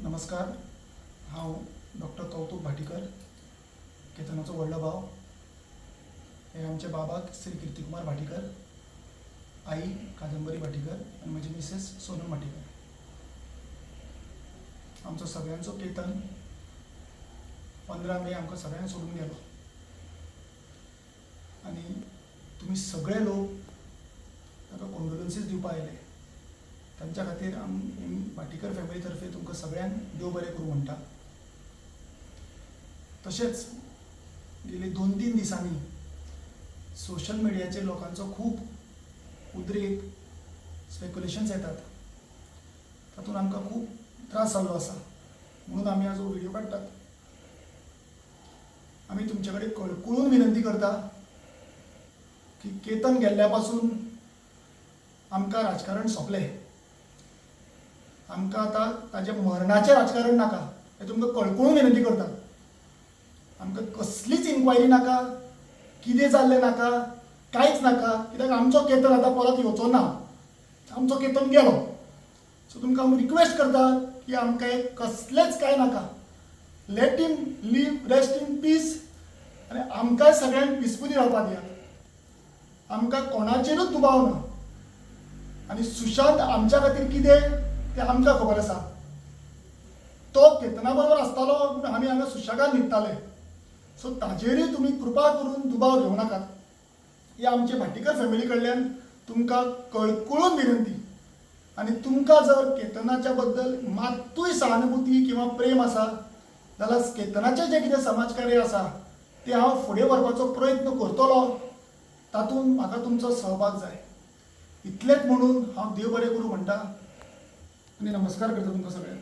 नमस्कार. हांव डॉक्टर कौतुक भाटीकर, केतनाचो व्हडलो भाव. हे आमचे बाबा श्री कीर्तिकुमार भाटीकर, आई कादंबरी भाटीकर आनी म्हजी मिसेस सोनम भाटीकर. आमचो सगळ्यांचो केतन 15 मे आमकां सगळ्यांक सोडून गेलो. आनी तुमी सगळे लोक ताका कॉन्डोलन्सीस दिवपाक आयले. तांच्या खातीर भाटीकर फॅमिली तर्फे तुमकां सगळ्यांक देव बरें करूं म्हणटा. तशेंच गेली 2-3 दिसांनी सोशल मिडियाचेर लोकांचो खूब उद्रेक स्पेक्युलेशन्स येतात. तातूंत आमकां खूब त्रास जाल्लो आसा, म्हणून आमी आज हो व्हिडिओ काडटात. आमी तुमचे कडेन कळकळून विनंती करता की केतन गेल्ल्या पासून आमकां राजकारण सोंपलें. आमकां आतां ताजें मरणाचें राजकारण नाका, हें तुमकां कळकळून विनंती करता. आमकां कसलीच इन्क्वायरी नाका, कितें जाल्लें नाका, कांयच नाका. कित्याक आमचो केतन आतां परत येवचो ना, आमचो केतन गेलो. सो तुमकां हांव रिक्वेस्ट करता की आमकां हें कसलेंच कांय नाका. Let him leave, rest in peace, आनी आमकां सगळ्यांक पिसफुली रावपाक दियात. आमकां कोणाचेरूच दुबाव ना. आनी सुशांत आमच्या खातीर कितें तें आमकां खबर आसा. तो केतना बरोबर आसतालो पूण आमी हांगा सुशेगाद न्हिदताले. सो ताजेरूय तुमी कृपा करून दुबाव घेवं नाकात. ही आमचे भाटीकर फॅमिली कडल्यान तुमकां कळकळून विनंती. आनी तुमकां जर केतनाच्या बद्दल मात्तूय सहानुभूती किंवा प्रेम आसा जाल्यार केतनाचें जें कितें समाजकार्य आसा तें हांव फुडें व्हरपाचो प्रयत्न करतलो. तातूंत म्हाका तुमचो सहभाग जाय. इतलेंच म्हणून हांव देव बरें करूं म्हणटा आनी नमस्कार करता तुमकां सगळ्यांक.